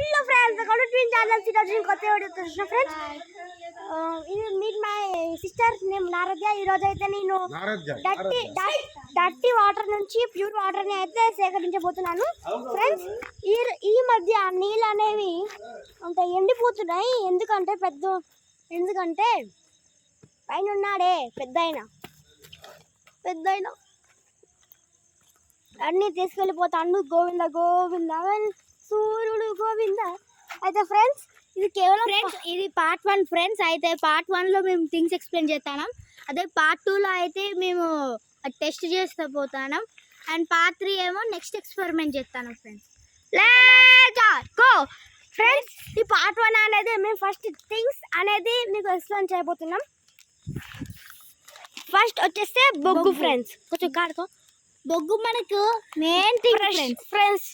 Hello friends, twin channels ఈరోజు కొత్త video చూసిన ఫ్రెండ్స్. ఇది మీట్ మై సిస్టర్ నేమ్ నారద్య. ఈరోజు అయితే నేను డర్టీ వాటర్ నుంచి ప్యూర్ వాటర్ని అయితే సేకరించబోతున్నాను ఫ్రెండ్స్. ఈ మధ్య నీళ్ళు అనేవి అంత ఎండిపోతున్నాయి. ఎందుకంటే పైన ఉన్నాడే పెద్ద అయినా అన్నీ తీసుకెళ్ళిపోతాను. గోవింద గోవింద సూర్యుడు గోవింద. అయితే ఫ్రెండ్స్, ఇది కేవలం ఇది పార్ట్ 1 ఫ్రెండ్స్. అయితే పార్ట్ 1లో మేము థింగ్స్ ఎక్స్ప్లెయిన్ చేస్తాం. అదే పార్ట్ 2లో అయితే మేము టెస్ట్ చేస్తూ పోతాం. అండ్ పార్ట్ 3 ఏమో నెక్స్ట్ ఎక్స్పెరిమెంట్ చేస్తాను ఫ్రెండ్స్. Let's go friends. ఈ పార్ట్ 1 అనేది మేము ఫస్ట్ థింగ్స్ అనేది మీకు ఎక్స్ప్లెయిన్ చేయబోతున్నాం. ఫస్ట్ వచ్చేస్తే బొగ్గు ఫ్రెండ్స్. కొంచెం కాడుకో. బొగ్గు మనకు మెయిన్ థింగ్ ఫ్రెండ్స్.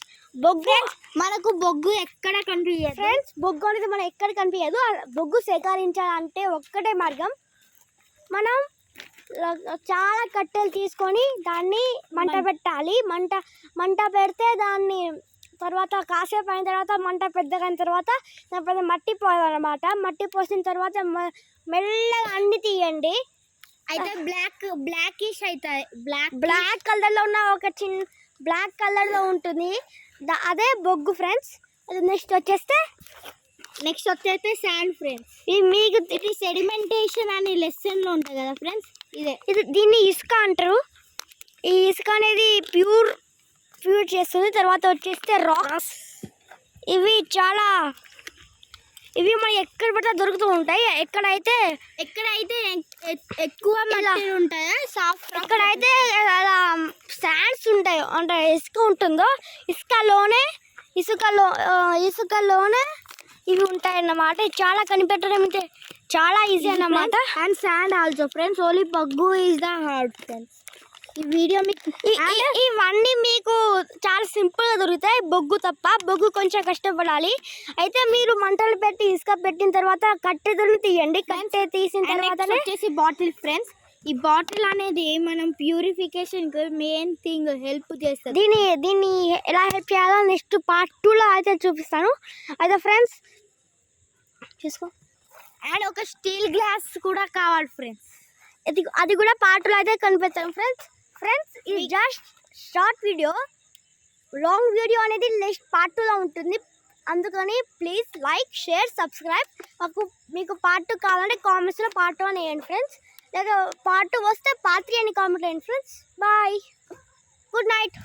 మనకు బొగ్గు ఎక్కడ కనిపించదు ఫ్రెండ్స్. బొగ్గు అనేది మనం ఎక్కడ కనిపించదు. బొగ్గు సేకరించాలంటే ఒక్కటే మార్గం. మనం చాలా కట్టెలు తీసుకొని దాన్ని మంట పెట్టాలి. మంట పెడితే దాన్ని తర్వాత కాసేపు అయిన తర్వాత మంట పెద్దగా అయిన తర్వాత దాని మట్టి పోయాలన్నమాట. మట్టి పోసిన తర్వాత మెల్లగా అన్ని తీయండి. అయితే బ్లాకిష్ అవుతాయి. బ్లాక్ కలర్లో ఉన్న ఒక చిన్న బ్లాక్ కలర్లో ఉంటుంది, అదే బొగ్గు ఫ్రెండ్స్. నెక్స్ట్ వచ్చేస్తే శాండ్ ఫ్రెండ్స్. మీకు ఇది సెడిమెంటేషన్ అనే లెసన్లో ఉంటుంది కదా ఫ్రెండ్స్. దీన్ని ఇసుక అంటారు. ఈ ఇసుక అనేది ప్యూర్ చేస్తుంది. తర్వాత వచ్చేస్తే రాక్స్. ఇవి మనకి ఎక్కడ పడితే దొరుకుతూ ఉంటాయి. ఎక్కడైతే ఎక్కువ మట్టి ఉంటాయో సాఫ్ట్, ఎక్కడైతే అలా శాండ్స్ ఉంటాయో అంటే ఇసుక ఉంటుందో ఇసుకలోనే ఇవి ఉంటాయి అన్నమాట. చాలా కనిపెట్టడం అయితే చాలా ఈజీ అన్నమాట. And sand also friends. Only బొగ్గు ఈజ్ ద హార్డ్ ఫ్రెండ్స్. ఈ వీడియో మీకు ఇవన్నీ మీకు చాలా సింపుల్గా దొరుకుతాయి, బొగ్గు తప్ప. బొగ్గు కొంచెం కష్టపడాలి. అయితే మీరు మంటలు పెట్టి ఇసుక పెట్టిన తర్వాత కట్టెలను తీయండి. కట్టె తీసిన తర్వాత వచ్చేసి బాటిల్ ఫ్రెండ్స్. ఈ బాటిల్ అనేది మనం ప్యూరిఫికేషన్కి మెయిన్ థింగ్ హెల్ప్ చేస్తుంది. దీన్ని ఎలా హెల్ప్ చేయాలో నెక్స్ట్ పార్ట్ 2లో అయితే చూపిస్తాను. అయితే ఫ్రెండ్స్ చూసుకో. అండ్ ఒక స్టీల్ గ్లాస్ కూడా కావాలి ఫ్రెండ్స్. అది కూడా పార్ట్ 2లో అయితే కనిపిస్తాను ఫ్రెండ్స్. ఇది just short video. Long video అనేది నెక్స్ట్ పార్ట్ 2లో ఉంటుంది. అందుకని ప్లీజ్ లైక్, షేర్, సబ్స్క్రైబ్. మీకు పార్ట్ 2 కావాలంటే కామెంట్స్లో పార్ట్ 1 వేయండి ఫ్రెండ్స్. లేదా పార్ట్ 2 వస్తే పార్ట్ 3 అని కామెంట్ వేయండి ఫ్రెండ్స్. Bye, good night.